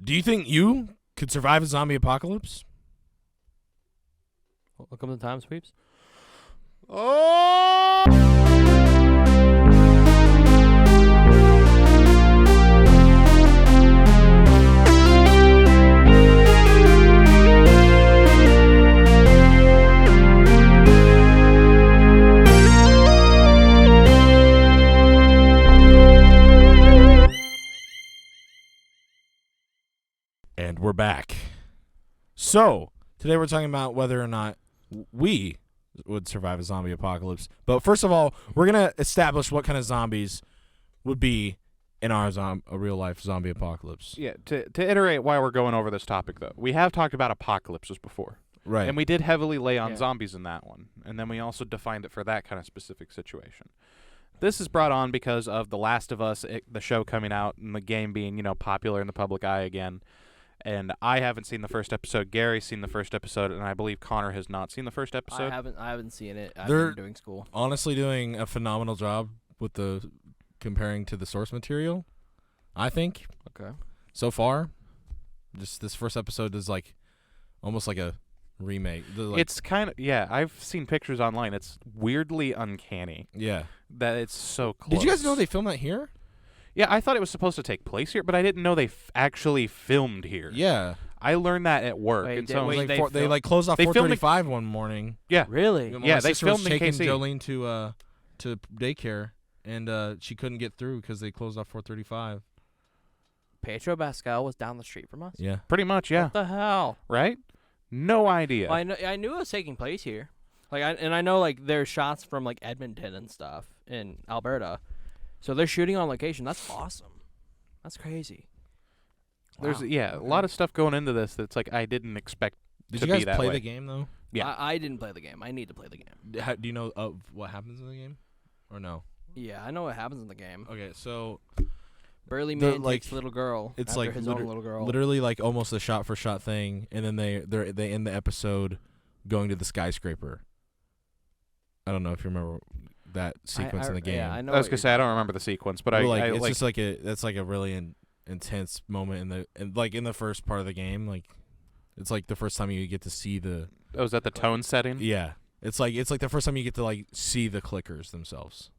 Do you think you could survive a zombie apocalypse? Welcome to the time sweeps. Oh! And we're back. So, today we're talking about whether or not we would survive a zombie apocalypse. But first of all, we're going to establish what kind of zombies would be in a real-life zombie apocalypse. Yeah, to iterate why we're going over this topic, though, we have talked about apocalypses before. Right. And we did heavily lay on zombies in that one. And then we also defined it for that kind of specific situation. This is brought on because of The Last of Us, the show coming out, and the game being, popular in the public eye again. And I haven't seen the first episode. Gary's seen the first episode, and I believe Connor has not seen the first episode. I haven't seen it. I've They're been doing school. honestly doing a phenomenal job with the comparing to the source material, I think. Okay. So far, just this first episode is like almost like a remake. It's kind of, I've seen pictures online. It's weirdly uncanny yeah. that it's so close. Did you guys know they filmed that here? Yeah, I thought it was supposed to take place here, but I didn't know they actually filmed here. Yeah. I learned that at work. Wait, and so I was wait, like, They closed off they filmed 4:35 one morning. yeah. Really? My Yeah, they sister was filmed in taking KC. Jolene to daycare, and she couldn't get through because they closed off 4:35. Pedro Pascal was down the street from us? Yeah. Pretty much, yeah. What the hell? Right? No idea. Well, I knew it was taking place here. I know like there's shots from like Edmonton and stuff in Alberta. So they're shooting on location. That's awesome. That's crazy. There's Wow. a lot of stuff going into this that's like I didn't expect Did to you be guys that play way. the game though? Yeah. I didn't play the game. I need to play the game. Do you know what happens in the game, or no? Yeah, I know what happens in the game. Okay, so Burly The, man like, takes little girl. it's after like his own little girl. literally like almost a shot for shot thing, and then they end the episode going to the skyscraper. I don't know if you remember that sequence in the game. Yeah, I know. I was what gonna say I don't remember the sequence, but Well, I it's like just that's like a really intense moment in the first part of the game. Like it's like the first time you get to see the was that the tone setting? yeah. It's like the first time you get to like see the clickers themselves.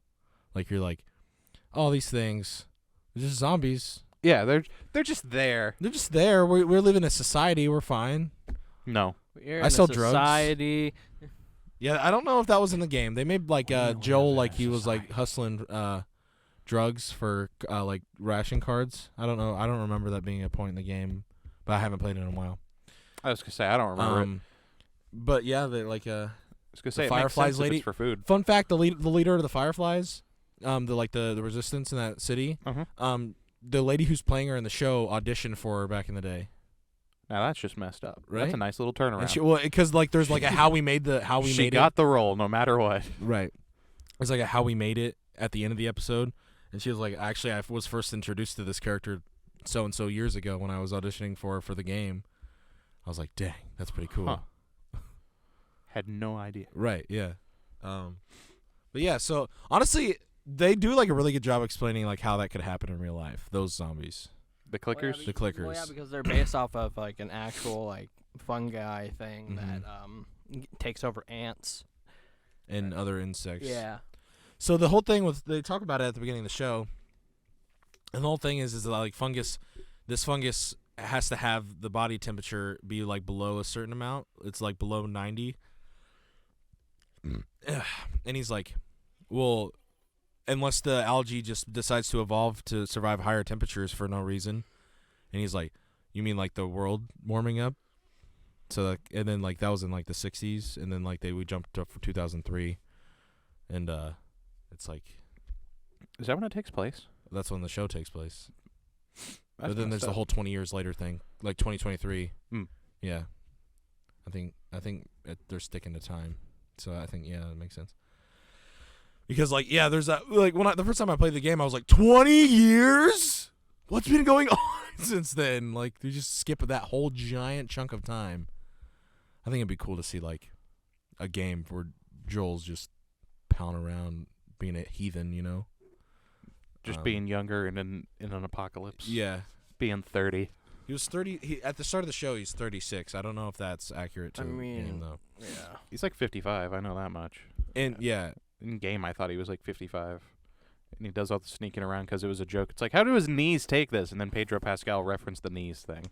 Like you're like, oh, these things, they're just zombies. Yeah, they're just there. They're just there. We're living in a society. We're fine. No. We're I in sell a drugs. society. Yeah, I don't know if that was in the game. They made like no, Joel no, like he was society. like hustling drugs for like ration cards. I don't know. I don't remember that being a point in the game, but I haven't played it in a while. I was gonna say I don't remember it. But yeah, they like I was gonna say the it makes Fireflies sense if lady- it's for food. fun fact: the leader of the Fireflies, the resistance in that city. Uh-huh. The lady who's playing her in the show auditioned for her back in the day. Now that's just messed up. Right? That's a nice little turnaround. And she, well, because like there's like a how we made she it. got the role no matter what. Right. It's like a how we made it at the end of the episode. And she was like, actually, I was first introduced to this character so-and-so years ago when I was auditioning for the game. I was like, dang, that's pretty cool. Huh. Had no idea. Right, yeah. But yeah, so honestly, they do like a really good job explaining like how that could happen in real life, those zombies. The clickers? The clickers. Well, yeah, because they're based off of like an actual like fungi thing Mhm. that takes over ants. And other insects. Yeah. So the whole thing they talk about it at the beginning of the show, and the whole thing is that like this fungus has to have the body temperature be like below a certain amount. It's like below 90. And he's like, well, unless the algae just decides to evolve to survive higher temperatures for no reason. And he's like, you mean like the world warming up? So like, and then like that was in like the 60s, and then like we jumped up for 2003, and it's like Is that when it takes place? that's when the show takes place. That's But then there's messed the up. whole 20 years later thing, like 2023. Hmm. Yeah, I think they're sticking to time, so I think that makes sense. Because like there's that like the first time I played the game, I was like 20 years. What's been going on since then? Like you just skip that whole giant chunk of time. I think it'd be cool to see like a game where Joel's just pounding around being a heathen, you know. Just being younger and in an apocalypse. Yeah. Being 30. He was 30. At the start of the show, he's 36. I don't know if that's accurate to game though. Yeah. He's like 55. I know that much. And yeah, In game, I thought he was like 55. And he does all the sneaking around because it was a joke. It's like, how do his knees take this? And then Pedro Pascal referenced the knees thing.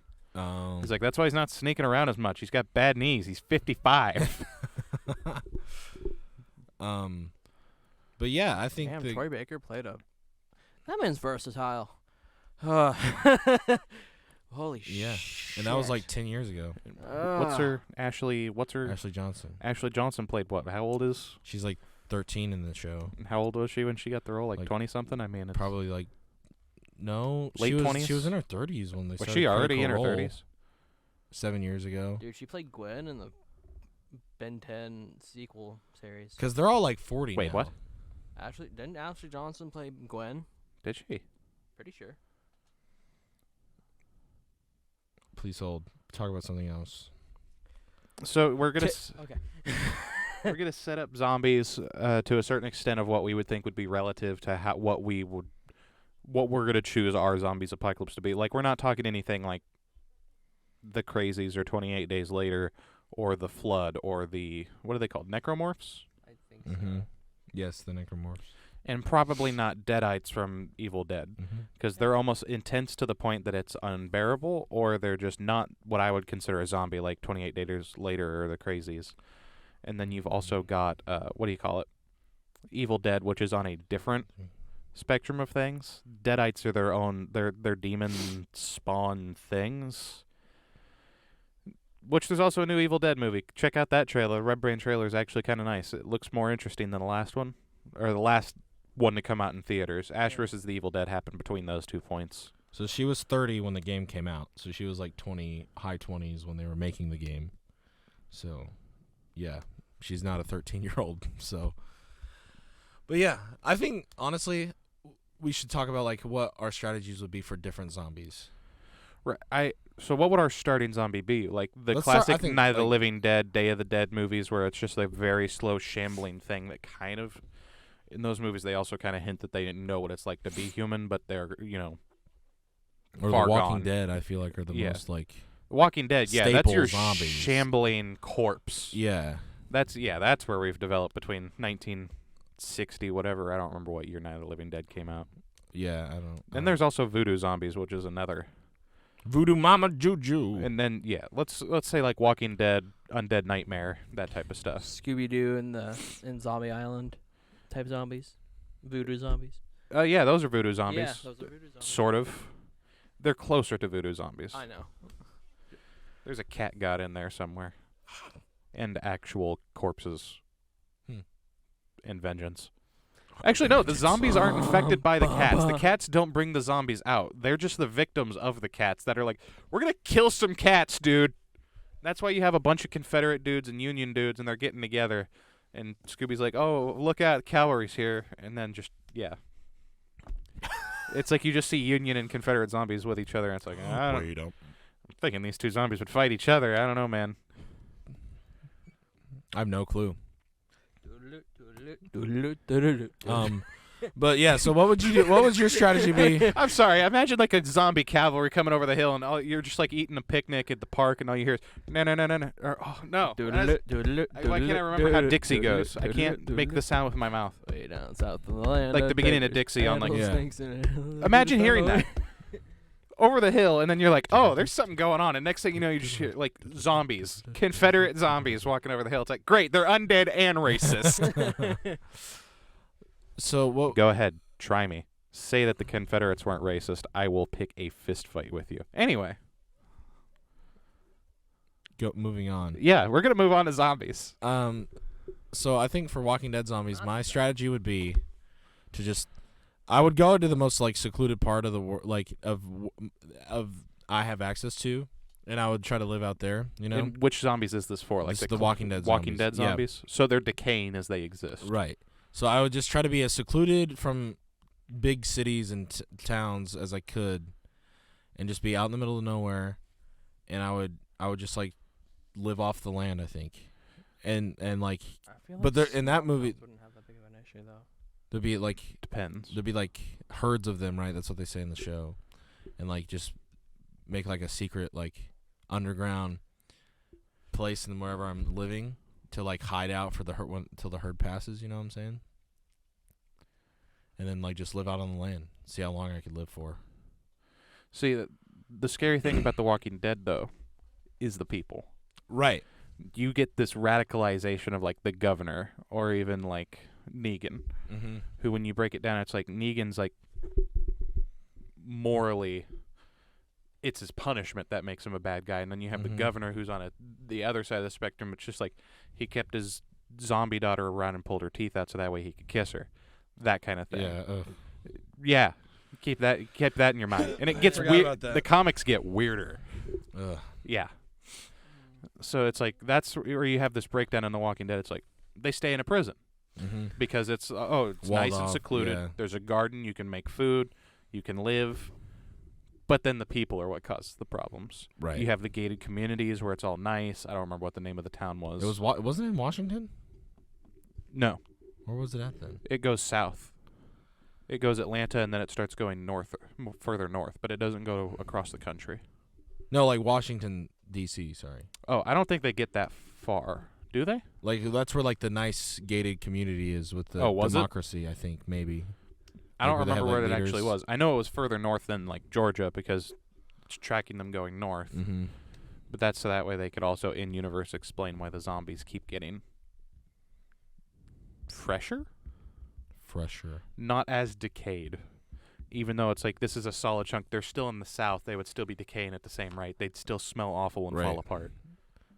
He's like, that's why he's not sneaking around as much. He's got bad knees. He's 55. But yeah, I think Damn, Troy Baker played a. That man's versatile. Holy shit. and that was like 10 years ago. What's her Ashley Johnson. Ashley Johnson played what? How old is? She's like 13 in the show. How old was she when she got the role? Like 20 something? I mean, it's Probably like no, Late she was 20s? She was in her 30s when they was started. she already in her Critical Role 30s? 7 years ago. Dude, she played Gwen in the Ben 10 sequel series. Because they're all like 40 Wait, now. what? Didn't Ashley Johnson play Gwen? Did she? Pretty sure. Please hold. Talk about something else. So we're gonna Okay. we're gonna set up zombies to a certain extent of what we would think would be relative to what we're gonna choose our zombies apocalypse to be. Like, we're not talking anything like the Crazies or 28 Days Later or the Flood or the, what are they called, necromorphs? I think so. Mm-hmm. Yes, the necromorphs. And probably not Deadites from Evil Dead, Mm-hmm. because they're almost intense to the point that it's unbearable, or they're just not what I would consider a zombie, like 28 Days Later or the Crazies. And then you've also got, what do you call it? Evil Dead, which is on a different spectrum of things. Deadites are their own, they're demon spawn things. Which there's also a new Evil Dead movie. Check out that trailer. Red Brain trailer is actually kind of nice. It looks more interesting than the last one, or the last one to come out in theaters. Ash vs. the Evil Dead happened between those 2 points. So she was 30 when the game came out. So she was like high 20s when they were making the game. So, yeah, she's not a 13-year-old. So, but yeah, I think honestly, we should talk about like what our strategies would be for different zombies. Right. So what would our starting zombie be? Like the Let's start- I classic think, Night of the like- Living Dead, Day of the Dead movies, where it's just a very slow, shambling thing that kind of, in those movies, they also kind of hint that they didn't know what it's like to be human, but they're, Or far The Walking gone. Dead, I feel like, are the Yeah. most like Walking Dead. Yeah, that's staple your zombies. shambling corpse. yeah. That's where we've developed between 1960, whatever. I don't remember what year Night of the Living Dead came out. Yeah, I don't. And there's also voodoo zombies, which is another. Voodoo Mama Juju. And then let's say like Walking Dead, Undead Nightmare, that type of stuff. Scooby Doo in Zombie Island type zombies, voodoo zombies. Yeah, those are voodoo zombies. Yeah, those are voodoo zombies. Sort of. They're closer to voodoo zombies. I know. There's a cat god in there somewhere. And actual corpses. Hmm. And vengeance. Actually, no, the zombies aren't infected by the cats. The cats don't bring the zombies out. They're just the victims of the cats that are like, we're going to kill some cats, dude. That's why you have a bunch of Confederate dudes and Union dudes, and they're getting together. And Scooby's like, oh, look out, cavalry's here. And then just, yeah. It's like you just see Union and Confederate zombies with each other, and it's like, I'm thinking these two zombies would fight each other. I don't know, man. I have no clue. But yeah, so what would you do? What would your strategy be? I'm sorry. Imagine like a zombie cavalry coming over the hill, and you're just like eating a picnic at the park, and all you hear is no, or, oh no. Why can't I remember how Dixie goes? I can't make the sound with my mouth. Way down south of the land. Like the beginning of Dixie on like. Yeah. Imagine hearing that over the hill, and then you're like, oh, there's something going on, and next thing you know, you just hear like zombies, Confederate zombies walking over the hill. It's like, great, they're undead and racist. So what? Go ahead, try me. Say that the Confederates weren't racist. I will pick a fist fight with you. Anyway, Moving on. yeah, we're gonna move on to zombies. So I think for Walking Dead zombies, my strategy would be to just, I would go to the most like secluded part of the world, like of I have access to, and I would try to live out there. You know, And which zombies is this for? Like This is the Walking Dead Walking zombies. Dead Yeah. zombies. So they're decaying as they exist. right. So I would just try to be as secluded from big cities and towns as I could, and just be out in the middle of nowhere, and I would just like live off the land. I think, and like But there- in that movie- wouldn't have that big of an issue though. there'd be like Depends. herds of them, right? That's what they say in the show, and like just make like a secret like underground place in wherever I'm living to like hide out for the herd until the herd passes. You know what I'm saying? And then like just live out on the land, see how long I could live for. See, the scary thing about The Walking Dead though is the people. Right. You get this radicalization of like the governor or even like Negan, who when you break it down, it's like Negan's like morally, it's his punishment that makes him a bad guy, and then you have the governor who's on the other side of the spectrum. It's just like he kept his zombie daughter around and pulled her teeth out so that way he could kiss her, that kind of thing. Yeah. Keep that in your mind, and it gets weird. The comics get weirder. Yeah. So it's like that's where you have this breakdown in The Walking Dead. It's like they stay in a prison because it's it's nice and secluded. Yeah. There's a garden, you can make food, you can live, but then the people are what causes the problems. Right. You have the gated communities where it's all nice. I don't remember what the name of the town was. It wasn't it in Washington? No. Where was it at then? It goes south. It goes Atlanta, and then it starts going north, further north, but it doesn't go across the country. No, like Washington, D.C., sorry. Oh, I don't think they get that far. Do they? Like, that's where, like, the nice gated community is with the democracy, I think, maybe. I don't remember where it actually was. I know it was further north than, like, Georgia because it's tracking them going north. But that's so that way they could also, in universe, explain why the zombies keep getting fresher? Not as decayed. Even though it's like this is a solid chunk, they're still in the south, they would still be decaying at the same rate. They'd still smell awful and fall apart.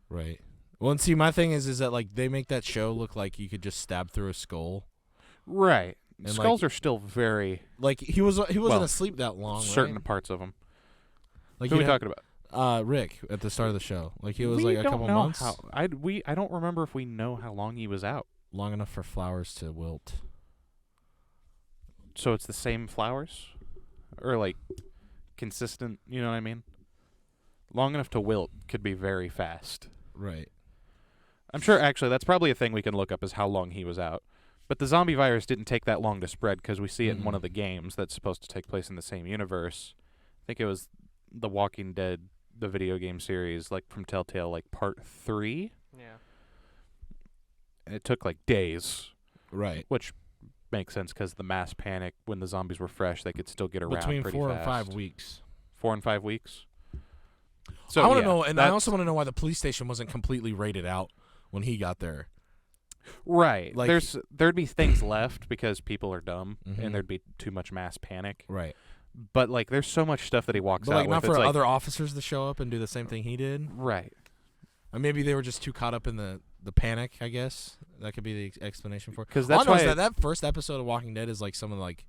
Right. Well, and see, my thing is that like they make that show look like you could just stab through a skull. Right. And skulls are still very like he wasn't asleep that long. Certain parts of them. Like who are we talking about? Rick at the start of the show. Like he was like a couple months. I don't remember if we know how long he was out. Long enough for flowers to wilt. So it's the same flowers? Or, like, consistent, you know what I mean? Long enough to wilt could be very fast. Right. I'm sure, actually, that's probably a thing we can look up is how long he was out. But the zombie virus didn't take that long to spread because we see it in one of the games that's supposed to take place in the same universe. I think it was The Walking Dead, the video game series, like, from Telltale, like, part 3? Yeah. And it took, like, days. Right. Which makes sense because the mass panic when the zombies were fresh, they could still get around between pretty 4 fast. and 5 weeks. 4 and 5 weeks. So I want to know, and I also want to know why the police station wasn't completely raided out when he got there. Right. Like, there'd be things left because people are dumb, and there'd be too much mass panic. Right. But like, there's so much stuff that he walks out like, with. Not for other officers to show up and do the same thing he did. Right. Or maybe they were just too caught up in the panic, I guess. That could be the explanation for it. Because that's why that first episode of Walking Dead is like some of like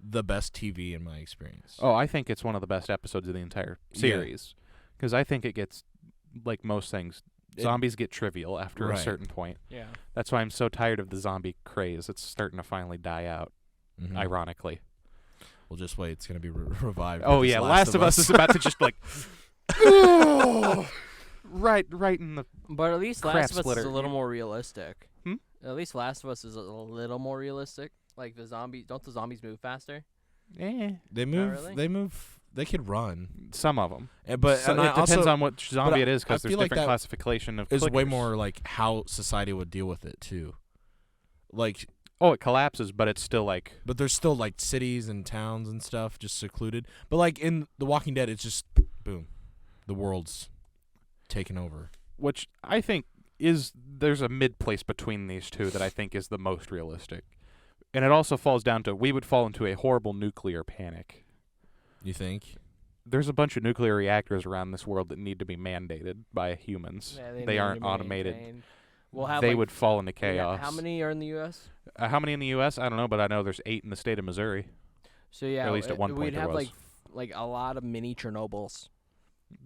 the best TV in my experience. Oh, I think it's one of the best episodes of the entire series. Because I think it gets, like most things, zombies get trivial after a certain point. Yeah. That's why I'm so tired of the zombie craze. It's starting to finally die out, ironically. Well, just wait. It's going to be revived. Oh, yeah. Last of Us is about to just like... Right in the But at least crap Last of Us splitter. is a little more realistic. At least Last of Us is a little more realistic. Like don't the zombies move faster? They move. Really? They move. They could run. Some of them. But it depends on what zombie it is because there's like different classification of It's clickers. way more like how society would deal with it too. Like it collapses, but it's still like. But there's still like cities and towns and stuff just secluded. But like in The Walking Dead, it's just boom, the world's taken over. Which I think there's a mid place between these two that I think is the most realistic. And it also falls down to we would fall into a horrible nuclear panic. You think? There's a bunch of nuclear reactors around this world that need to be mandated by humans. Yeah, they aren't automated. They would fall into chaos. How many are in the U.S.? How many in the U.S.? I don't know, but I know there's 8 in the state of Missouri. So yeah, or at least at one point we'd there have was. like a lot of mini Chernobyls.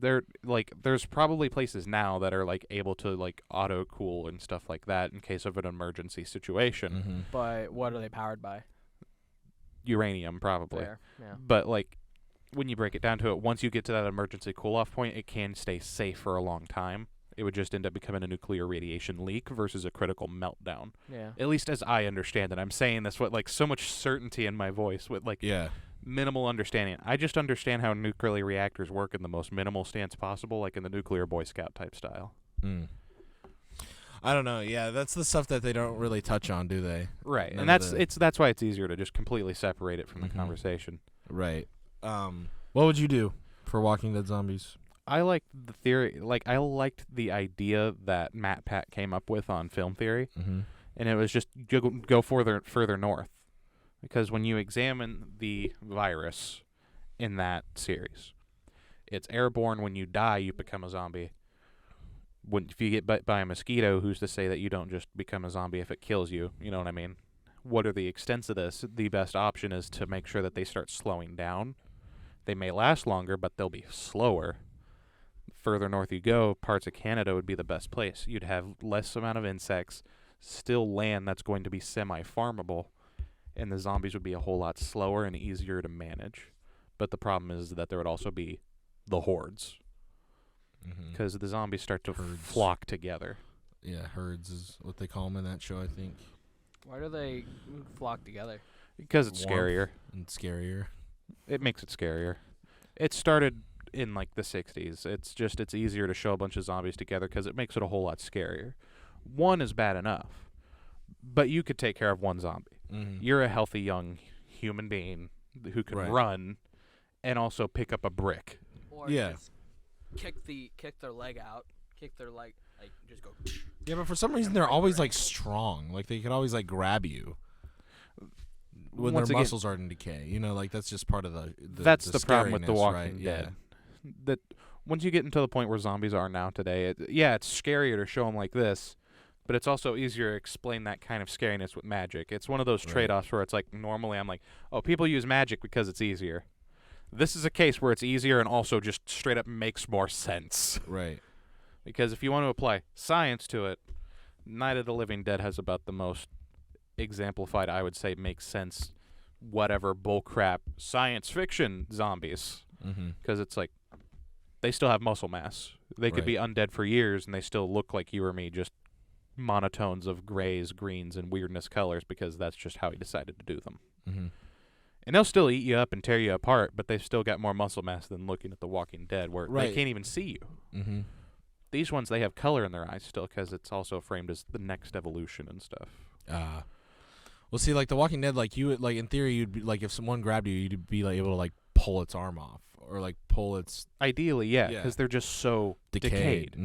There's probably places now that are like able to like auto cool and stuff like that in case of an emergency situation. But what are they powered by? Uranium, probably. Fair, yeah. But like when you break it down to it, once you get to that emergency cool off point, it can stay safe for a long time. It would just end up becoming a nuclear radiation leak versus a critical meltdown. Yeah. At least as I understand it. I'm saying this with like so much certainty in my voice with like minimal understanding. I just understand how nuclear reactors work in the most minimal stance possible, like in the nuclear Boy Scout type style. I don't know. Yeah, that's the stuff that they don't really touch on, do they? Right, None and of that's why it's easier to just completely separate it from the conversation. Right. What would you do for Walking Dead zombies? I liked the theory. Like, I liked the idea that Matt Pat came up with on film theory, and it was just go further north, because when you examine the virus in that series, it's airborne. When you die, you become a zombie. If you get bit by a mosquito, who's to say that you don't just become a zombie if it kills you? You know what I mean? What are the extents of this? The best option is to make sure that they start slowing down. They may last longer, but they'll be slower. Further north you go, parts of Canada would be the best place. You'd have less amount of insects, still land that's going to be semi-farmable, and the zombies would be a whole lot slower and easier to manage. But the problem is that there would also be the hordes, because the zombies start to flock together. Yeah, herds is what they call them in that show, I think. Why do they flock together? Because it's Warmth scarier. And scarier. It makes it scarier. It started in like the 60s. It's easier to show a bunch of zombies together because it makes it a whole lot scarier. One is bad enough, but you could take care of one zombie. You're a healthy young human being who can run and also pick up a brick. Or just kick their leg out, like just go. Yeah, but for some reason they're always like strong. Like they can always like grab you when Once their again, muscles are in decay. You know, like that's just part of that's the problem with The scariness, Walking right? Dead. That once you get into the point where zombies are now today, it's scarier to show them like this, but it's also easier to explain that kind of scariness with magic. It's one of those trade-offs where it's like normally I'm like, oh, people use magic because it's easier. This is a case where it's easier and also just straight up makes more sense. Right. Because if you want to apply science to it, Night of the Living Dead has about the most exemplified, I would say, makes sense, whatever bullcrap science fiction zombies. Because it's like, they still have muscle mass. They could be undead for years and they still look like you or me, just monotones of grays, greens, and weirdness colors, because that's just how he decided to do them. And they'll still eat you up and tear you apart, but they've still got more muscle mass than looking at The Walking Dead, where they can't even see you. These ones, they have color in their eyes still, because it's also framed as the next evolution and stuff. Well, see, like The Walking Dead, like you, like in theory, you'd be like if someone grabbed you, you'd be like able to like pull its arm off or like pull its. Ideally, yeah, because they're just so decayed.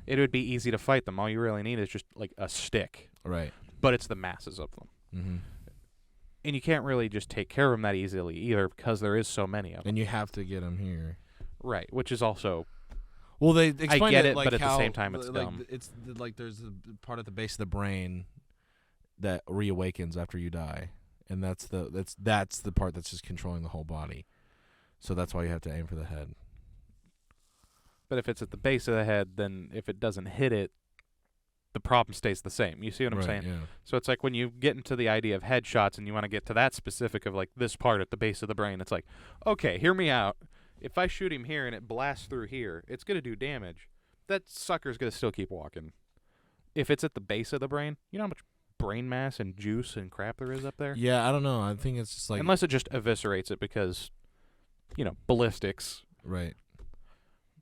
It would be easy to fight them. All you really need is just like a stick. Right. But it's the masses of them. And you can't really just take care of them that easily either, because there is so many of them. And you have to get them here. Right, which is also. Well, they explain I get it, like but at how, the same time, it's like, dumb. It's like there's a part at the base of the brain that reawakens after you die, and that's the part that's just controlling the whole body. So that's why you have to aim for the head. But if it's at the base of the head, then if it doesn't hit it, the problem stays the same. You see what I'm saying? Yeah. So it's like when you get into the idea of headshots and you want to get to that specific of like this part at the base of the brain, it's like, okay, hear me out. If I shoot him here and it blasts through here, it's going to do damage. That sucker's going to still keep walking. If it's at the base of the brain, you know how much brain mass and juice and crap there is up there? Yeah, I don't know. I think it's just like... Unless it just eviscerates it because, you know, ballistics. Right.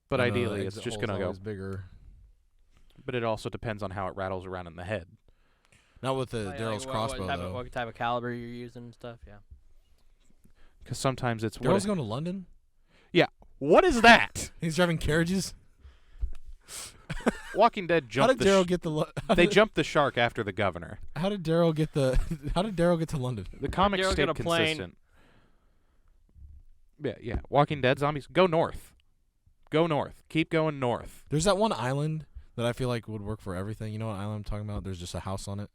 But ideally, it's just going to go... bigger. But it also depends on how it rattles around in the head. Not with the Daryl's crossbow, though. What type of caliber you're using and stuff, yeah. Because sometimes it's... Daryl's going to London? Yeah. What is that? He's driving carriages? Walking Dead jumped How did Daryl get the... They jumped the shark after the governor. How did Daryl get the... How did Daryl get to London? The comics stayed consistent. Yeah. Walking Dead zombies, go north. Go north. Keep going north. There's that one island that I feel like would work for everything. You know what island I'm talking about? There's just a house on it.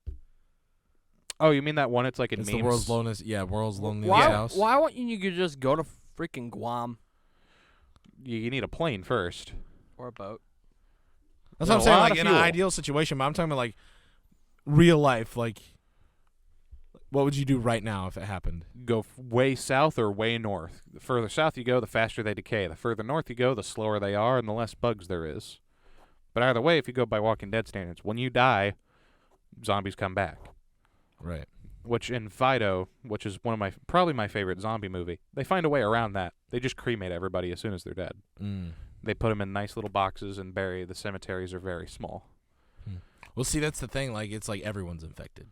Oh, you mean that one? It's like in it's memes? The world's loneliest. Yeah, world's loneliest why, house. Why wouldn't you just go to freaking Guam? You need a plane first. Or a boat. That's what I'm saying. Like in an ideal situation, but I'm talking about like real life. Like, what would you do right now if it happened? Go way south or way north. The further south you go, the faster they decay. The further north you go, the slower they are and the less bugs there is. But either way, if you go by Walking Dead standards, when you die, zombies come back. Right. which in Fido, which is probably my favorite zombie movie, they find a way around that. They just cremate everybody as soon as they're dead. They put them in nice little boxes and bury. The cemeteries are very small. Well, see, that's the thing. Like, it's like everyone's infected,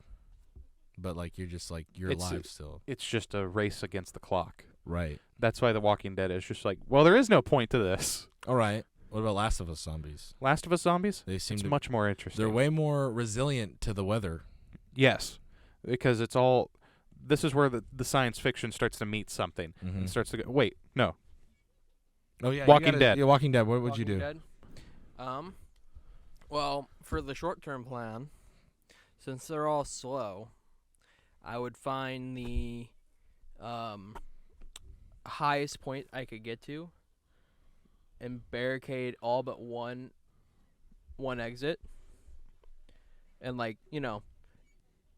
but like you're just like you're alive still. It's just a race against the clock. Right. That's why The Walking Dead is just like, well, there is no point to this. All right. What about Last of Us zombies? Last of Us zombies? They seem much more interesting. They're way more resilient to the weather. Yes, because it's all. This is where the science fiction starts to meet something and starts to go. Wait, no. Oh yeah, Walking Dead. Yeah, Walking Dead. What would you do? Dead? Well, for the short-term plan, since they're all slow, I would find the highest point I could get to and barricade all but one exit. And like, you know,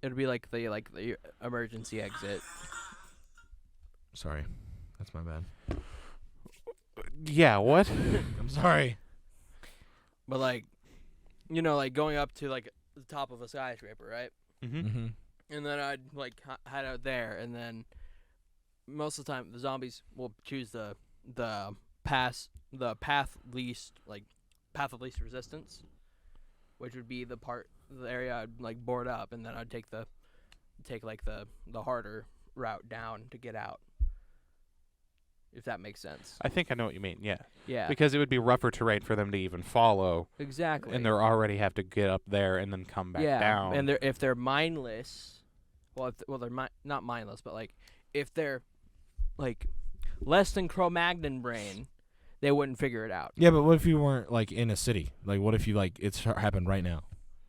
it'd be like the emergency exit. Sorry. That's my bad. Yeah, what? I'm sorry. But like, you know, like going up to like the top of a skyscraper, right? Mm-hmm. And then I'd like hide out there, and then most of the time the zombies will choose the path of least resistance, which would be the area I'd like board up, and then I'd take the harder route down to get out. If that makes sense. I think I know what you mean. Yeah. Yeah. Because it would be rougher terrain for them to even follow. Exactly. And they already have to get up there and then come back down. And if they're mindless, they're not mindless, but like if they're like less than Cro-Magnon brain, they wouldn't figure it out. Yeah, but what if you weren't like in a city? Like, what if you like it's happened right now?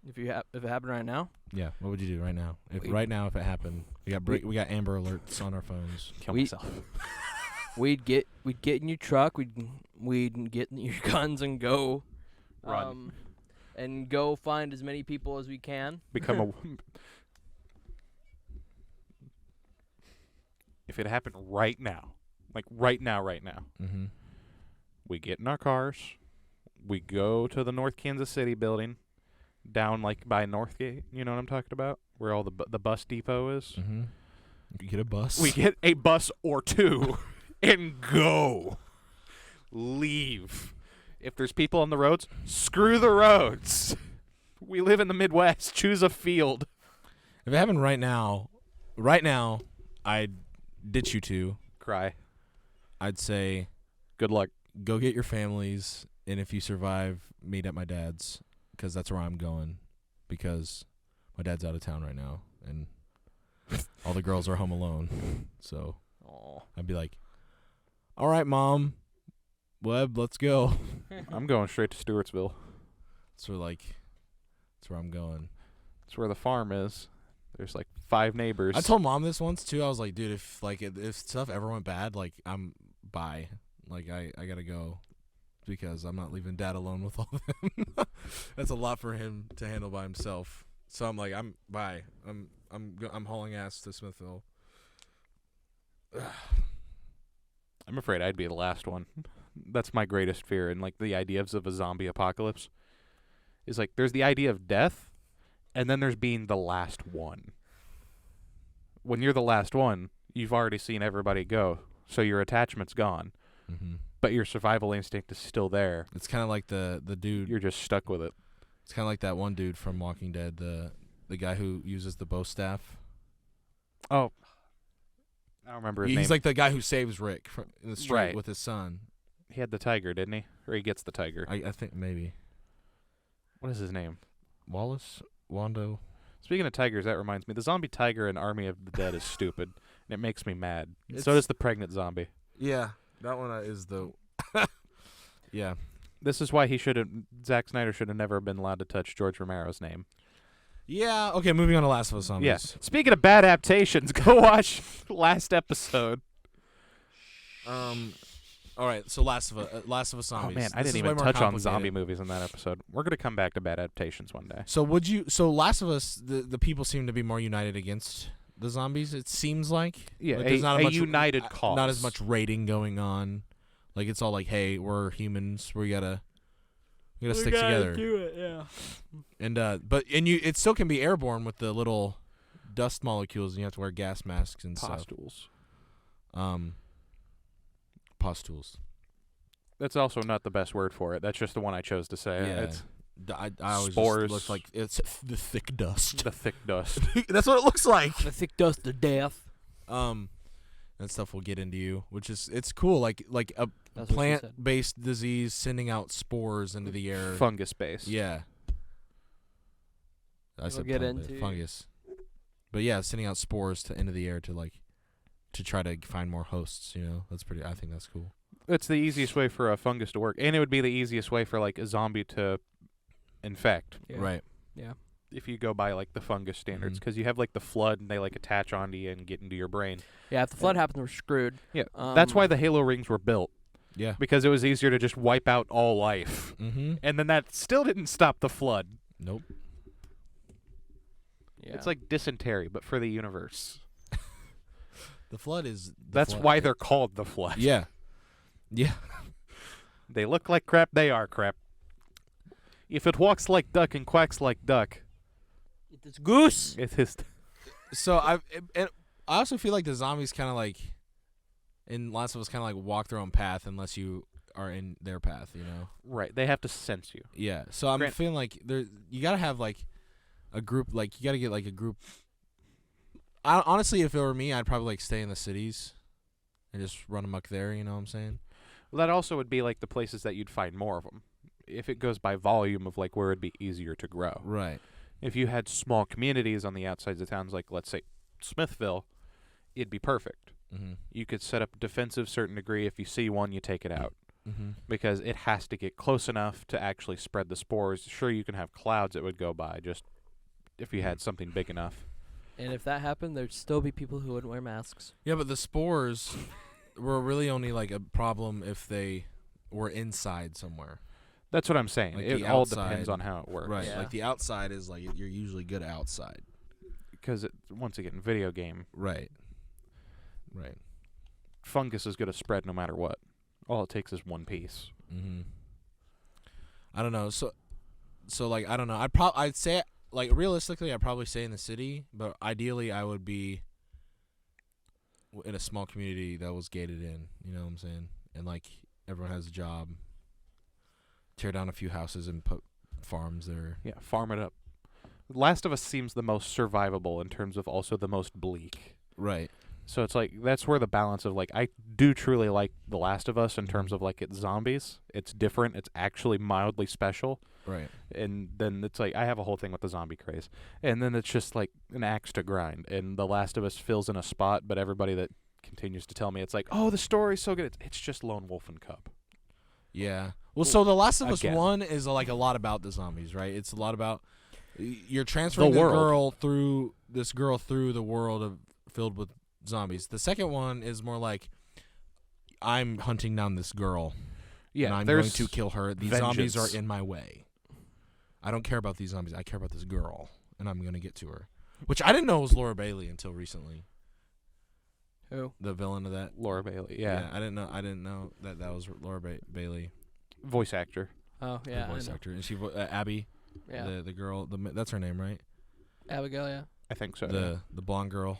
If it happened right now? Yeah. What would you do right now? If it happened, we got Amber Alerts on our phones. Kill myself. We'd get in your truck. We'd get in your guns and go, run, and go find as many people as we can. Become a. If it happened right now, like right now, we get in our cars, we go to the North Kansas City building, down like by Northgate. You know what I'm talking about? Where all the bus depot is. Mm-hmm. You get a bus. We get a bus or two. And go. Leave. If there's people on the roads, screw the roads. We live in the Midwest. Choose a field. If it happened right now, I'd ditch you two. Cry. I'd say, good luck. Go get your families, and if you survive, meet at my dad's, because that's where I'm going, because my dad's out of town right now, and all the girls are home alone. So I'd be like, all right, Mom, Webb, let's go. I'm going straight to Stewartsville. That's where I'm going. That's where the farm is. There's like 5 neighbors. I told Mom this once too. I was like, dude, if stuff ever went bad, like bye. Like I gotta go, because I'm not leaving Dad alone with all of them. That's a lot for him to handle by himself. So I'm like, bye. I'm hauling ass to Smithville. I'm afraid I'd be the last one. That's my greatest fear. And like the ideas of a zombie apocalypse is like there's the idea of death, and then there's being the last one. When you're the last one, you've already seen everybody go, so your attachment's gone. Mm-hmm. But your survival instinct is still there. It's kind of like the dude. You're just stuck with it. It's kind of like that one dude from Walking Dead, the guy who uses the bow staff. Oh. I don't remember his name. He's like the guy who saves Rick in the street Right. with his son. He had the tiger, didn't he? Or he gets the tiger. I think maybe. What is his name? Wallace? Wando? Speaking of tigers, that reminds me. The zombie tiger in Army of the Dead is stupid, and it makes me mad. So does the pregnant zombie. Yeah, that one is the... Yeah. This is why Zack Snyder should have never been allowed to touch George Romero's name. Yeah, okay, moving on to Last of Us Zombies. Yeah. Speaking of bad adaptations, go watch last episode. All right, so Last of Us Zombies. Oh man, I didn't even touch on zombie movies in that episode. We're gonna come back to bad adaptations one day. So Last of Us, the people seem to be more united against the zombies, it seems like. Yeah, like, there's not a united cause. Not as much raiding going on. Like it's all like, hey, we're humans, we gotta stick together. Do it, yeah. And it still can be airborne with the little dust molecules, and you have to wear gas masks and Pustules. stuff. Pustules. That's also not the best word for it. That's just the one I chose to say. Yeah. It's I always spores. just look like it's the thick dust. the thick dust. That's what it looks like. The thick dust of death. That stuff will get into you, which is it's cool. Like a That's what she said. plant-based disease sending out spores into the air. Fungus based. Yeah. I We'll said get plant-based, into- fungus. But yeah, sending out spores into the air to try to find more hosts. That's pretty. I think that's cool. It's the easiest way for a fungus to work, and it would be the easiest way for like a zombie to infect. Yeah. Right. Yeah. If you go by like the fungus standards, Mhm. because you have like the flood and they like attach onto you and get into your brain. Yeah, if the flood happens, we're screwed. Yeah, that's why Um, the Halo rings were built, Yeah. because it was easier to just wipe out all life. Mm-hmm. And then that still didn't stop the flood. Nope. Yeah. It's like dysentery, but for the universe. The flood is. That's why they're called the flood. Yeah. Yeah. They look like crap, they are crap. If it walks like duck and quacks like duck, It's goose. it is. So I also feel like the zombies kind of like, in Last of Us, kind of like walk their own path unless you are in their path. Right, they have to sense you. Yeah. So I'm Grant- feeling like you gotta have like a group. Like you gotta get like a group. Honestly, if it were me, I'd probably like stay in the cities and just run amok there. You know what I'm saying? Well, that also would be like the places that you'd find more of them. If it goes by volume of like where it'd be easier to grow. Right. If you had small communities on the outsides of towns, like let's say Smithville, it'd be perfect. Mm-hmm. You could set up a defensive certain degree. If you see one, you take it out. Mm-hmm. Because it has to get close enough to actually spread the spores. Sure, you can have clouds that would go by, just if you had something big enough. And if that happened, there'd still be people who wouldn't wear masks. Yeah, but the spores were really only like a problem if they were inside somewhere. That's what I'm saying. Like it the all outside- depends on how it works. Right. Yeah. Like the outside is like you're usually good outside. Because once again, video game, Right. Right. fungus is going to spread no matter what. All it takes is one piece. Mm-hmm. I don't know. So like I don't know. I'd say like realistically I'd probably stay in the city, but ideally I would be in a small community that was gated in. You know what I'm saying? And like everyone has a job. Tear down a few houses and put farms there. Yeah, farm it up. Last of Us seems the most survivable in terms of also the most bleak. Right. So it's like that's where the balance of like I do truly like The Last of Us in terms of like it's zombies. It's different. It's actually mildly special. Right. And then it's like I have a whole thing with the zombie craze. And then it's just like an axe to grind. And The Last of Us fills in a spot, but everybody that continues to tell me it's like, oh, the story's so good. It's just Lone Wolf and Cub. Yeah. Well, so The Last of Us Again. 1 is like a lot about the zombies, right? It's a lot about you're transferring The the world. through the world filled with zombies. The second one is more like I'm hunting down this girl. Yeah, and I'm there's going to kill her. These zombies vengeance. are in my way. I don't care about these zombies. I care about this girl, and I'm going to get to her. Which I didn't know was Laura Bailey until recently. Who? The villain of that. Laura Bailey. Yeah. I didn't know that was Laura Bailey, Voice actor. Oh, the yeah. I voice know. actor, and she Abby, Yeah. the girl. That's her name, right? Abigail, yeah. I think so. yeah. The blonde girl.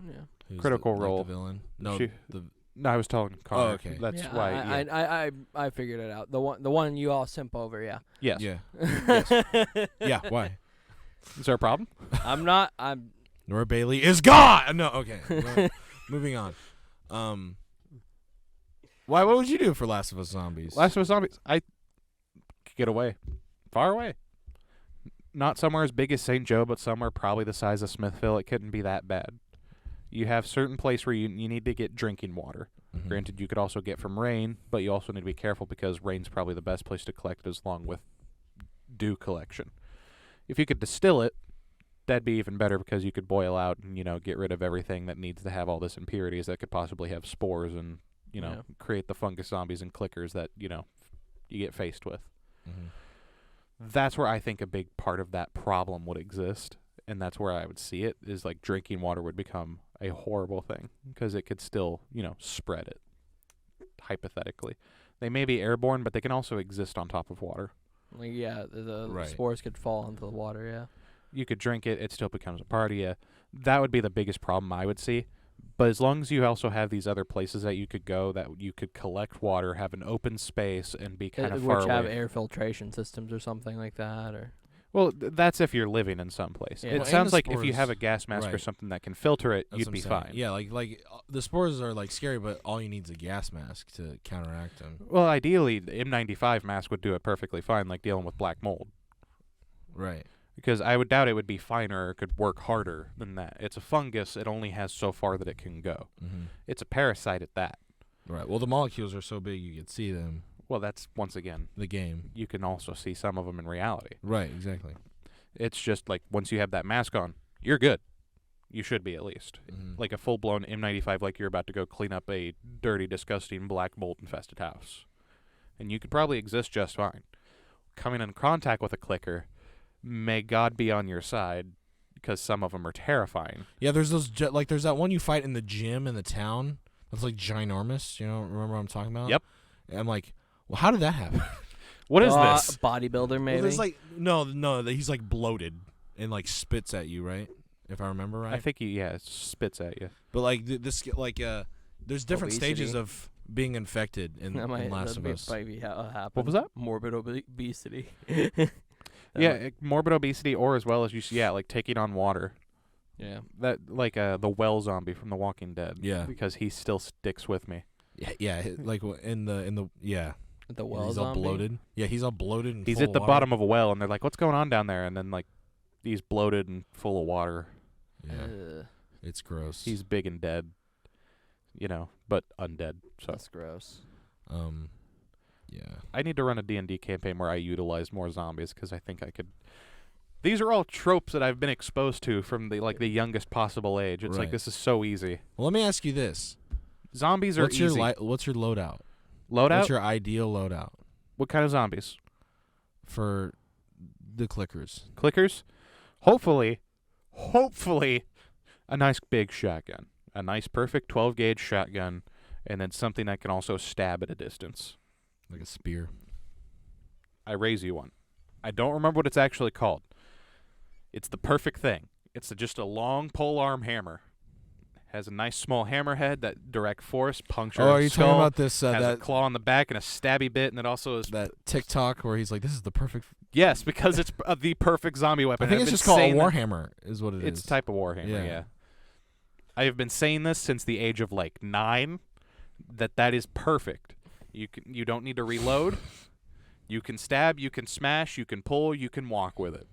Yeah. Who's Critical the, role. Like the villain. No, She- the No, I was telling Connor. okay. That's yeah, why. yeah. I figured it out. The one you all simp over, yeah. Yes. yeah yeah. Why? Is there a problem? I'm Laura Bailey is gone. No, okay. Well, moving on. Why? What would you do for Last of Us Zombies? Last of Us Zombies. I could get away, far away. Not somewhere as big as St. Joe, but somewhere probably the size of Smithville. It couldn't be that bad. You have certain place where you need to get drinking water. Mhm. Granted, you could also get from rain, but you also need to be careful because rain's probably the best place to collect it, as long with dew collection. If you could distill it, that'd be even better because you could boil out and get rid of everything that needs to have all this impurities that could possibly have spores and Yeah. create the fungus zombies and clickers that you get faced with. Mhm. That's where I think a big part of that problem would exist, and that's where I would see it is like drinking water would become a horrible thing because it could still spread it. Hypothetically, they may be airborne, but they can also exist on top of water. like, yeah, the Right. spores could fall into the water, yeah. You could drink it. It still becomes a part of you. That would be the biggest problem I would see. But as long as you also have these other places that you could go, that you could collect water, have an open space, and be kind of far which away. have air filtration systems or something like that, or Well, that's if you're living in some place. Yeah. It Well, sounds the like if you spores- have a gas mask or right. something that can filter it, That's you'd what be I'm saying. fine. Yeah, like the spores are like scary, but all you need is a gas mask to counteract them. Well, ideally, the N95 mask would do it perfectly fine, like dealing with black mold. Right. Because I would doubt it would be finer or could work harder than that. It's a fungus. It only has so far that it can go. Mm-hmm. It's a parasite at that. Right. Well, the molecules are so big you could see them. Well, that's, once again, The game. you can also see some of them in reality. Right. Exactly. It's just like once you have that mask on, you're good. You should be at least. Mm-hmm. Like a full-blown M95, like you're about to go clean up a dirty, disgusting, black mold-infested house. And you could probably exist just fine. Coming in contact with a clicker, may God be on your side, because some of them are terrifying. Yeah. There's those like there's that one you fight in the gym in the town that's like ginormous. You know, remember what I'm talking about? Yep. And I'm like, well, how did that happen? What is this? bodybuilder maybe? Well, there's like no, he's like bloated and like spits at you, right? If I remember right. I think it spits at you. But like this, like there's different stages Obesity. of being infected in Last of Us. What was that? Morbid obesity. Morbid obesity, or as well as like taking on water. Yeah. That like the well zombie from The Walking Dead. Yeah. Because he still sticks with me. Yeah, like in the yeah. The well he's zombie. all bloated. Yeah, he's all bloated and He's full at of the water. bottom of a well, and they're like, "What's going on down there?" And then like, he's bloated and full of water. Yeah, Ugh, it's gross. He's big and dead, but undead. So that's gross. Yeah. I need to run a D&D campaign where I utilize more zombies because I think I could. These are all tropes that I've been exposed to from the youngest possible age. It's like Right. this is so easy. Well, let me ask you this: Zombies are what's easy. what's your loadout? Loadout? What's your ideal loadout What kind of zombies? for the clickers? Clickers? Hopefully, a nice big shotgun. A nice perfect 12 gauge shotgun, and then something that can also stab at a distance. Like a spear. I raise you one. I don't remember what it's actually called. It's the perfect thing. It's just a long pole arm hammer. Has a nice small hammerhead that direct force punctures. Oh, are you skull, talking about this has a that claw on the back and a stabby bit, and it also is that TikTok where he's like, "This is the perfect." yes, because it's the perfect zombie weapon. I think I've it's been just called a saying that- warhammer, is what it is. It's a type of warhammer. Yeah. Yeah. I have been saying this since the age of 9. That is perfect. You don't need to reload. You can stab. You can smash. You can pull. You can walk with it.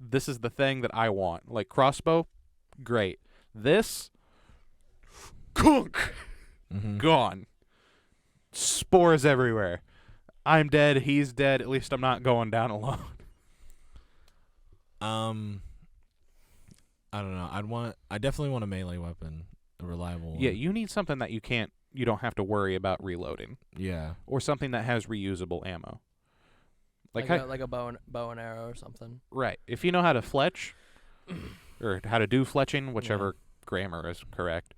This is the thing that I want. Like crossbow, great. This. Kunk! Mhm. Gone. Spores everywhere. I'm dead. He's dead. At least I'm not going down alone. I don't know. I definitely want a melee weapon, a reliable one. Yeah, you need something that you don't have to worry about reloading, Yeah. or something that has reusable ammo. Like a bow and arrow or something. Right. If you know how to fletch, or how to do fletching, whichever grammar is correct,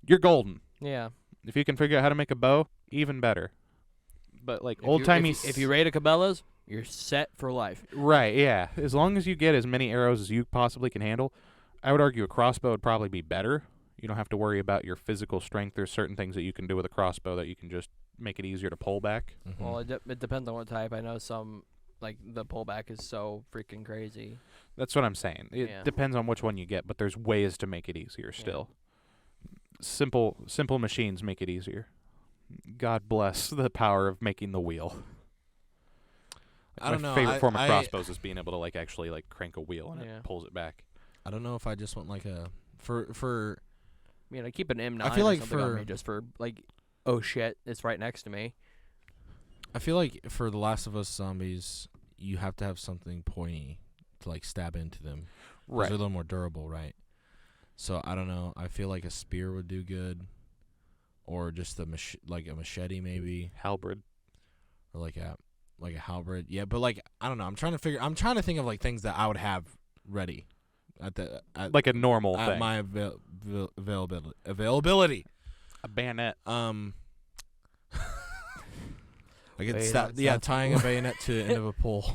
you're golden. Yeah. If you can figure out how to make a bow, even better. But old-timey... If you raid a Cabela's, you're set for life. Right, yeah. As long as you get as many arrows as you possibly can handle, I would argue a crossbow would probably be better. You don't have to worry about your physical strength. There's certain things that you can do with a crossbow that you can just make it easier to pull back. Mhm. Well, it depends on what type. I know some, like, the pullback is so freaking crazy. That's what I'm saying. It Yeah. depends on which one you get, but there's ways to make it easier still. Simple machines make it easier. God bless the power of making the wheel. I don't know. My favorite form of I- crossbows is being able to actually crank a wheel and Yeah. it pulls it back. I don't know if I just want like a for I mean, I keep an M9 I feel like or something on for- me just for, like, oh shit, it's right next to me. I feel like for the Last of Us zombies, you have to have something pointy to like stab into them. 'Cause Right. They're a little more durable, right? So I don't know. I feel like a spear would do good, or just a machete maybe, Halberd. or like a halberd. Yeah, but I don't know. I'm trying to think of like things that I would have ready at Like a normal at thing. my availability. A bayonet. I could Bayonet stop. Yeah, sounds tying a bayonet to the end of a pole.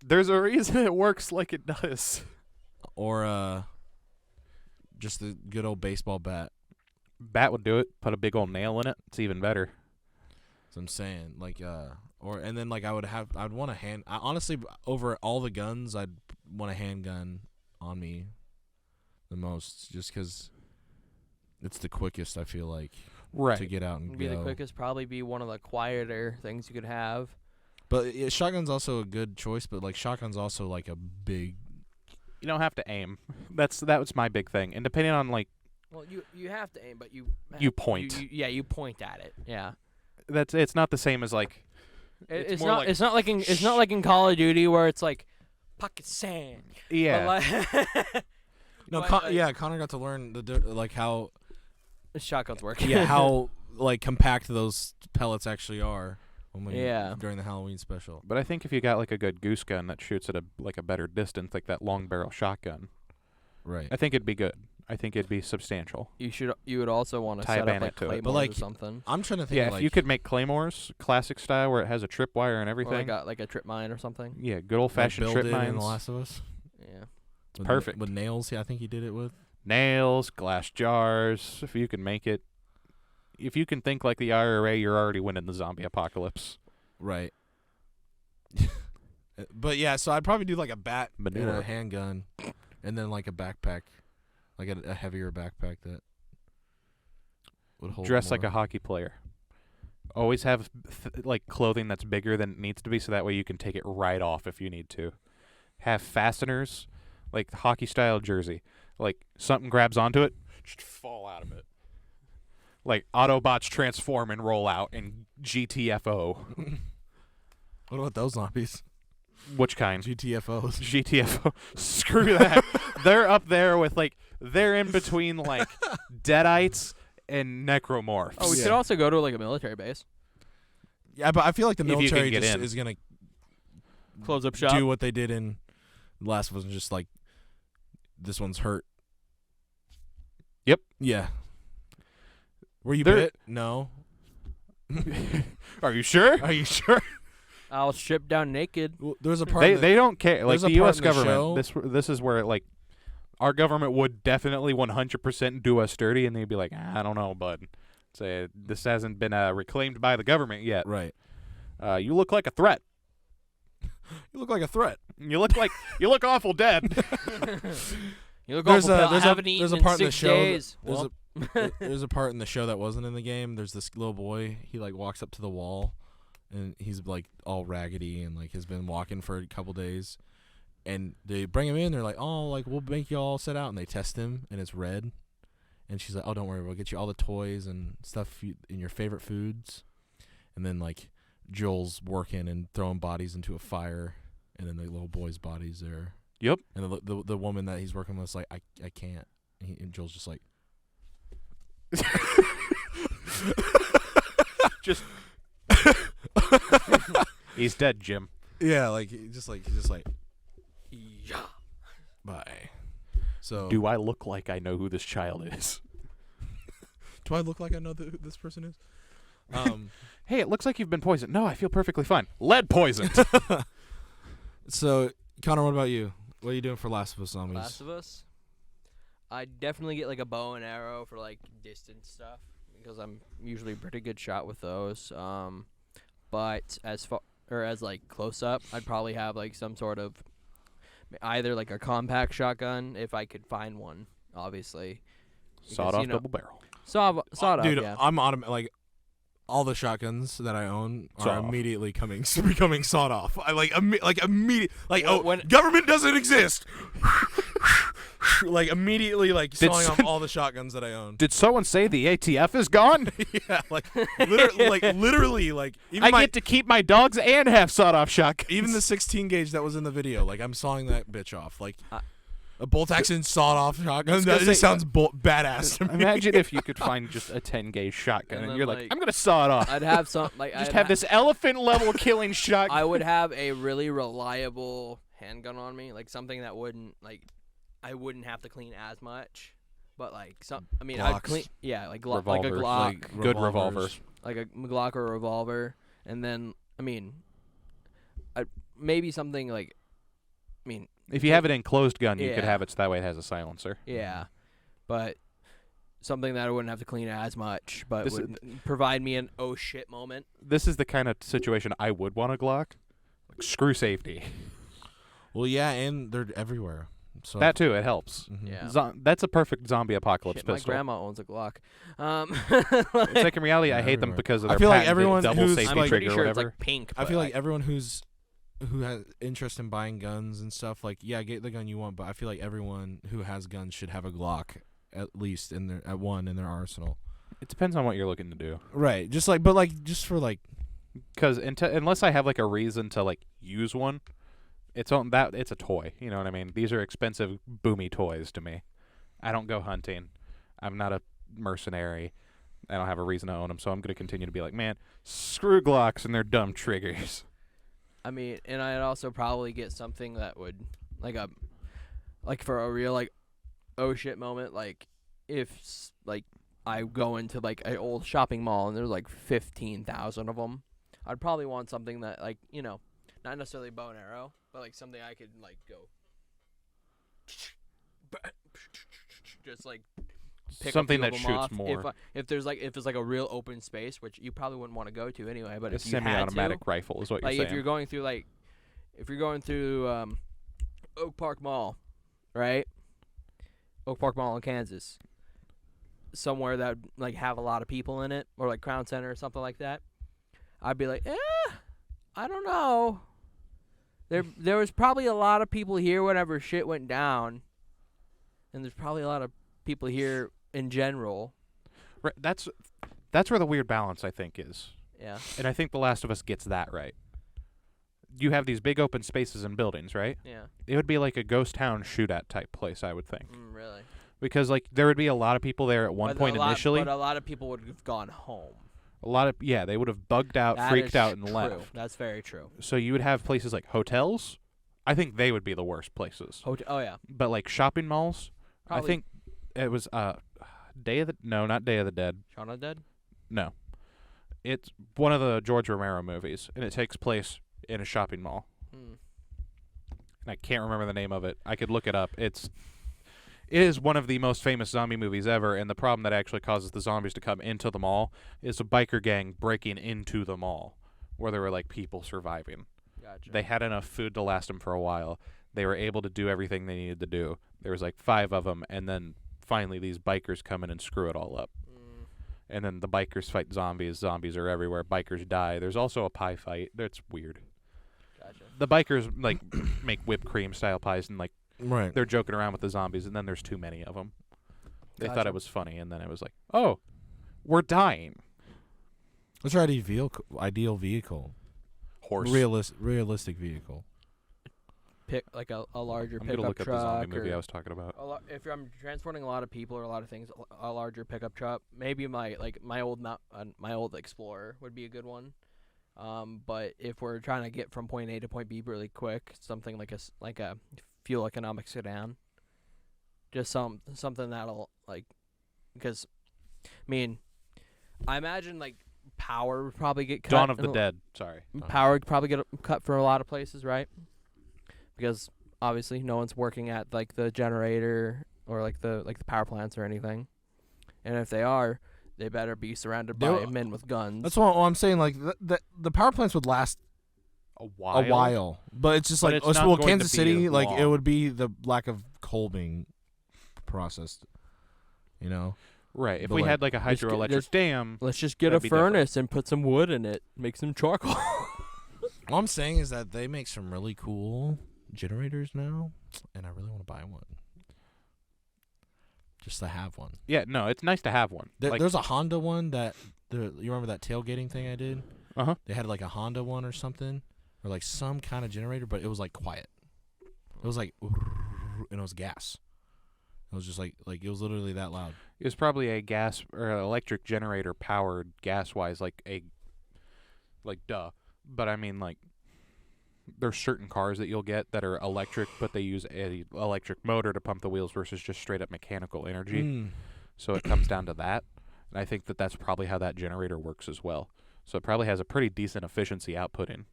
There's a reason it works like it does. Or just the good old baseball bat. Bat would do it. Put a big old nail in it. It's even better. So I'm saying, like, and then like I'd want a hand. Honestly, over all the guns, I'd want a handgun on me the most, just because it's the quickest. I feel like to get out and be go. the quickest. Probably be one of the quieter things you could have. But shotgun's also a good choice. But like shotgun's also like a big. You don't have to aim. That was my big thing. And depending on like. Well, you have to aim, but you point. You point at it. Yeah. It's not the same as like. It's not like in Call of Duty where it's like pocket sand. Yeah. But Connor got to learn like how shotguns work. Yeah, how like compact those pellets actually are. During the Halloween special. But I think if you got like a good goose gun that shoots at a better distance, like that long barrel shotgun, right? I think it'd be good. I think it'd be substantial. You would also want to tie set a up like bayonet to it. claymores or something. I'm trying to think. Yeah, like, if you could make claymores, classic style, where it has a tripwire and everything. Or like a trip mine or something. Yeah, good old fashioned trip mines. In The Last of Us. Yeah, it's perfect with nails. Yeah, I think he did it with nails, glass jars. If you can make it, if you can think like the IRA, you're already winning the zombie apocalypse. Right. But yeah, so I'd probably do like a bat and a handgun, and then like a backpack, like a heavier backpack that would hold. Dress more. like a hockey player. Always have like clothing that's bigger than it needs to be, so that way you can take it right off if you need to. Have fasteners, like the hockey style jersey. Like something grabs onto it, just fall out of it. Like Autobots transform and roll out in GTFO. What about those zombies? Which kind? GTFOs. GTFO. Screw that. They're up there with like they're in between like Deadites and Necromorphs. Oh, we could also go to like a military base. Yeah, but I feel like the military just is gonna close up shop. Do what they did in The Last of Us, and just like this one's hurt. Yep. Yeah. Were you bit? No. Are you sure? Are you sure? I'll strip down naked. Well, there's a part. They don't care. Like the U.S. government. This is where like our government would definitely 100% do us dirty, and they'd be like, I don't know, bud. Say this hasn't been reclaimed by the government yet. Right. You look like a threat. You look like a threat. You look awful dead. You look awful. There's a part in the show. Days. There's a part in the show that wasn't in the game. There's this little boy. He like walks up to the wall, and he's like all raggedy and like has been walking for a couple days. And they bring him in. They're like, oh, like we'll make you all set out, and they test him, and it's red. And she's like, oh, don't worry, we'll get you all the toys and stuff and your favorite foods. And then like Joel's working and throwing bodies into a fire, and then the little boy's body's there. Yep. And the woman that he's working with is like, I can't. And Joel's just like, just he's dead, Jim. Yeah, like he's just like yeah. Bye. So do I look like I know who this child is? Do I look like I know who this person is? Hey, it looks like you've been poisoned. No, I feel perfectly fine. Lead poisoned. So Connor, what about you? What are you doing for Last of Us zombies? Last of Us. I definitely get like a bow and arrow for like distance stuff because I'm usually a pretty good shot with those. But as far as like close up, I'd probably have like some sort of either like a compact shotgun if I could find one, obviously. Sawed off double barrel. Sawed off, dude, yeah. I'm like all the shotguns that I own are immediately becoming sawed off. I immediate when government doesn't exist. Like immediately sawing off all the shotguns that I own. Did someone say the ATF is gone? Yeah, literally even I get to keep my dogs and have sawed off shotguns. Even the 16 gauge that was in the video, like I'm sawing that bitch off. Like a bolt action sawed off shotgun. That just sounds badass to me. Imagine if you could find just a 10 gauge shotgun and you're like, I'm gonna saw it off. I'd have some have this elephant level killing shotgun. I would have a really reliable handgun on me, like something that wouldn't I wouldn't have to clean as much, but Glocks. I'd clean, like a Glock, like good revolver, like a Glock or a revolver, and then maybe something like mean, If you have an enclosed gun, you could Yeah. have it so that way it has a silencer. yeah, but something that I wouldn't have to clean as much, but This would provide me an oh shit moment. This is the kind of situation I would want a Glock. Like, screw safety. Well, yeah, and they're everywhere. So That too, it helps. Mhm. Yeah. That's a perfect zombie apocalypse Shit, my pistol. grandma owns a Glock. It's like in reality, I Yeah, hate them everywhere. because of I their feel like patented everyone double who's, safety I'm like- pretty trigger or sure whatever. it's like pink. I but feel like everyone who has interest in buying guns and stuff, like, yeah, get the gun you want, but I feel like everyone who has guns should have a Glock at least in their arsenal. It depends on what you're looking to do. Right. Just like, but like, just for like, Because unless I have like a reason to like use one, it's a toy. You know what I mean? These are expensive, boomy toys to me. I don't go hunting. I'm not a mercenary. I don't have a reason to own them, so I'm going to continue to be like, man, screw Glocks and their dumb triggers. I mean, and I'd also probably get something that would like for a real like oh shit moment. Like if like I go into like an old shopping mall and there's like 15,000 of them, I'd probably want something that like not necessarily bow and arrow, but like something I could like go just like pick Something a that few of 'em shoots off. more. If there's like a real open space, which you probably wouldn't want to go to anyway, but A if you had to, semi-automatic rifle is what you're like saying. if you're going through Oak Park Mall, right? Oak Park Mall in Kansas, somewhere that would like have a lot of people in it, or like Crown Center or something like that. I'd be like, I don't know. There was probably a lot of people here whenever shit went down, and there's probably a lot of people here in general. Right, that's where the weird balance, I think, is. Yeah. And I think The Last of Us gets that right. You have these big open spaces and buildings, right? Yeah. It would be like a ghost town shoot-at type place, I would think. Really. Because like there would be a lot of people there at one point initially. But a lot of people would have gone home. They would have bugged out, That freaked is out, and true. left. That's very true. So you would have places like hotels. I think they would be the worst places. Oh yeah. But like shopping malls, Probably. I think it was not Day of the Dead. Shaun of the Dead. No, it's one of the George Romero movies, and it takes place in a shopping mall. Hmm. And I can't remember the name of it. I could look it up. It is one of the most famous zombie movies ever, and the problem that actually causes the zombies to come into the mall is a biker gang breaking into the mall, where there were like people surviving. Gotcha. They had enough food to last them for a while. They were able to do everything they needed to do. There was like 5 of them, and then finally these bikers come in and screw it all up. And then the bikers fight zombies. Zombies are everywhere. Bikers die. There's also a pie fight. That's weird. Gotcha. The bikers like make whipped cream style pies, and like right. they're joking around with the zombies, and then there's too many of them. They thought Gotcha. it was funny, and then it was like, oh, we're dying. What's your ideal vehicle? Horse. Realistic vehicle. Pick like a larger I'm gonna pickup look up the truck. zombie movie or I was talking about. if I'm transporting a lot of people or a lot of things, a larger pickup truck. Maybe my old Explorer would be a good one. But if we're trying to get from point A to point B really quick, something like a fuel economic sedan. Just something that'll like, because, I mean, I imagine like power would probably get cut. Dawn of the in a- Dead. Sorry. Power would probably get cut for a lot of places, right? Because obviously no one's working at like the generator or like the power plants or anything. And if they are, they better be surrounded by men with guns. That's what I'm saying. Like the power plants would last A while. a while, but it's just But like it's not going Kansas to be City. as Like it long. would be the lack of coal being processed. You know. Right. If But we like- had like a Let's get- hydroelectric let's- dam, Let's just get That'd a be different. furnace and put some wood in it. Make some charcoal. All I'm saying is that they make some really cool generators now, and I really want to buy one. Just to have one. yeah, no, it's nice to have one. Like, There's a Honda one that you remember that tailgating thing I did? uh-huh. They had like a Honda one or something, or like some kind of generator, but it was like quiet. It was like, and it was gas. It was just like it was literally that loud. It was probably a gas or electric generator powered gas-wise, like duh. But I mean, like, there's certain cars that you'll get that are electric, but they use a electric motor to pump the wheels versus just straight up mechanical energy. Mm. So it comes down to that. And I think that that's probably how that generator works as well. So it probably has a pretty decent efficiency outputting,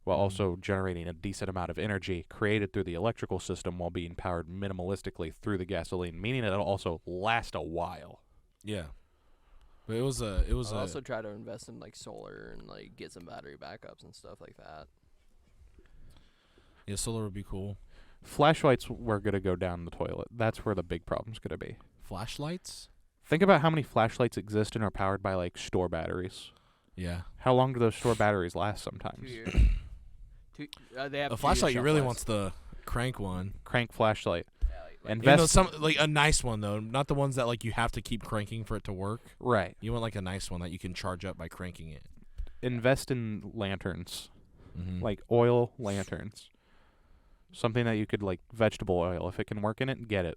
while also generating a decent amount of energy created through the electrical system while being powered minimalistically through the gasoline, meaning it'll also last a while. Yeah. But it was I'll also try to invest in like solar and like get some battery backups and stuff like that. Yeah, solar would be cool. Flashlights were going to go down the toilet. That's where the big problem's going to be. Flashlights? Think about how many flashlights exist and are powered by like store batteries. Yeah. How long do those store batteries last sometimes? 2 years. They have A flashlight, you really wants the crank one. Crank flashlight. Yeah, Invest a nice one though, not the ones that like you have to keep cranking for it to work. right. You want like a nice one that you can charge up by cranking it. Invest in lanterns, Mm-hmm. like oil lanterns. Something that you could like vegetable oil. If it can work in it, get it.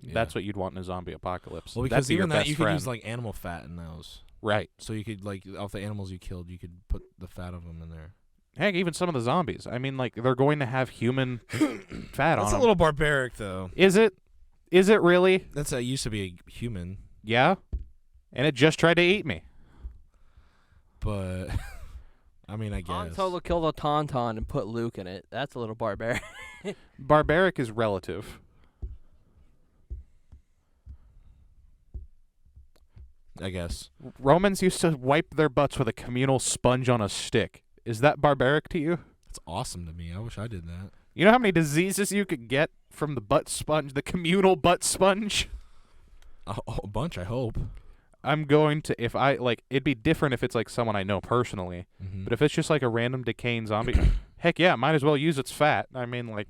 That's what you'd want in a zombie apocalypse. Well, That'd because be your even that best you could friend. use like animal fat in those. Right. So you could like off the animals you killed, you could put the fat of them in there. Heck, even some of the zombies. I mean, like they're going to have human fat on That's a them. little barbaric though. Is it? Is it really? That's used to be a human, Yeah. And it just tried to eat me. but I mean, I Han guess. Solo killed a tauntaun and put Luke in it. That's a little barbaric. Barbaric is relative. I guess. Romans used to wipe their butts with a communal sponge on a stick. Is that barbaric to you? It's awesome to me. I wish I did that. You know how many diseases you could get from the butt sponge, the communal butt sponge? A bunch, I hope. I'm going to, if I, like, it'd be different if it's, like, someone I know personally. Mm-hmm. But if it's just, like, a random decaying zombie, heck yeah, might as well use its fat. I mean, like,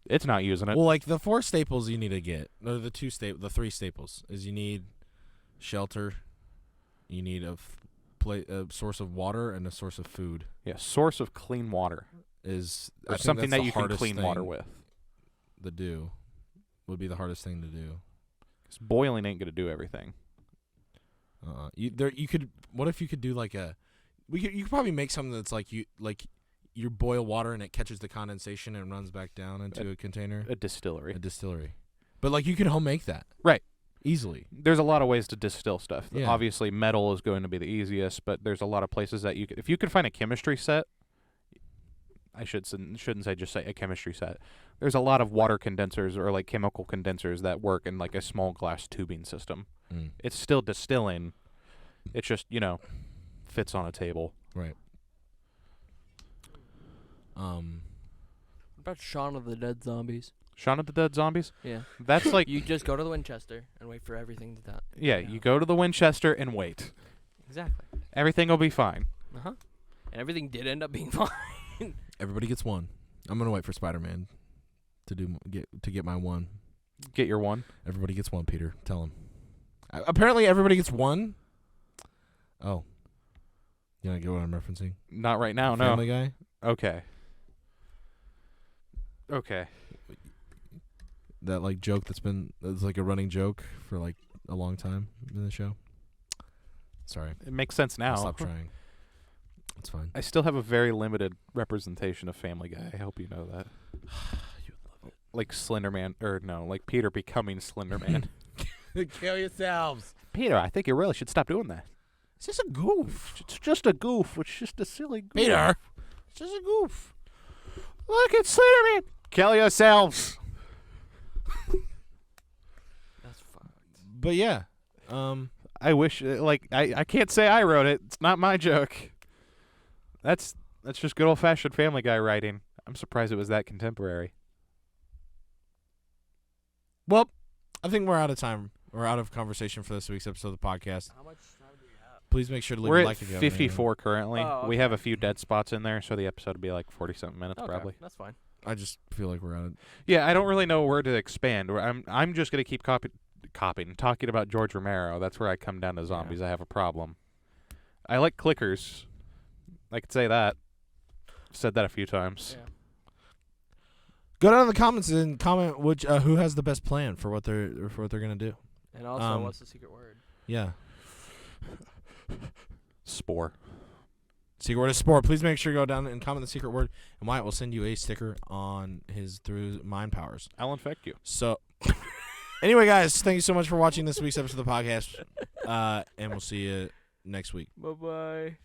it's not using it. Well, like the 4 staples you need to get, or the 3 staples, is you need shelter, you need a source of water, and a source of food. Yeah, source of clean water. Is I Or think something that's that the you can hardest clean thing water with. To do would be the hardest thing to do. 'Cause boiling ain't going to do everything. You could. What if you could do like a? You could probably make something that's like you boil water and it catches the condensation and runs back down into a container. A distillery. A distillery. But like you could home make that. Right. Easily. There's a lot of ways to distill stuff. Yeah. Obviously, metal is going to be the easiest, but there's a lot of places that you could, if you could find a chemistry set, I shouldn't say just say a chemistry set. There's a lot of water condensers or like chemical condensers that work in like a small glass tubing system. Mm. It's still distilling. It's just, fits on a table. Right. What about Shaun of the Dead zombies? Shaun of the Dead zombies? Yeah. That's like, You just go to the Winchester and wait for everything to die. yeah, you go to the Winchester and wait. Exactly. Everything will be fine. And everything did end up being fine. Everybody gets one. I'm gonna wait for Spider-Man to get my one. Get your one. Everybody gets one, Peter. Tell him. Apparently, everybody gets one. Oh. You don't get what I'm referencing? Not right now, no. Family Guy? Okay. Okay. That like joke that's like a running joke for like a long time in the show. Sorry. It makes sense now. I'll stop trying. It's fine. I still have a very limited representation of Family Guy. I hope you know that. You'd love it. Like Slender Man, or no, like Peter becoming Slender Man. Kill yourselves. Peter, I think you really should stop doing that. It's just a goof. It's just a goof. It's just a silly goof. Peter. It's just a goof. Look at Slender Man. Kill yourselves. That's fucked. But yeah. I wish, I can't say I wrote it. It's not my joke. That's just good old-fashioned Family Guy writing. I'm surprised it was that contemporary. Well, I think we're out of time. We're out of conversation for this week's episode of the podcast. How much time do we have? Please make sure to leave We're a at like if you haven't. 54 currently. Oh, We okay. have a few dead spots in there, so the episode will be like 40-something minutes Okay, probably. that's fine. I just feel like we're out of. Yeah, I don't really know where to expand. I'm just gonna keep talking about George Romero. That's where I come down to zombies. I have a problem. I like clickers. I could say that. Said that a few times. Yeah. Go down in the comments and comment who has the best plan for what they're gonna do. And also, what's the secret word? Yeah. Spore. Secret word is spore. Please make sure you go down and comment the secret word, and Wyatt will send you a sticker on through Mind Powers. I'll infect you. So, anyway, guys, thank you so much for watching this week's episode of the podcast, and we'll see you next week. Bye-bye.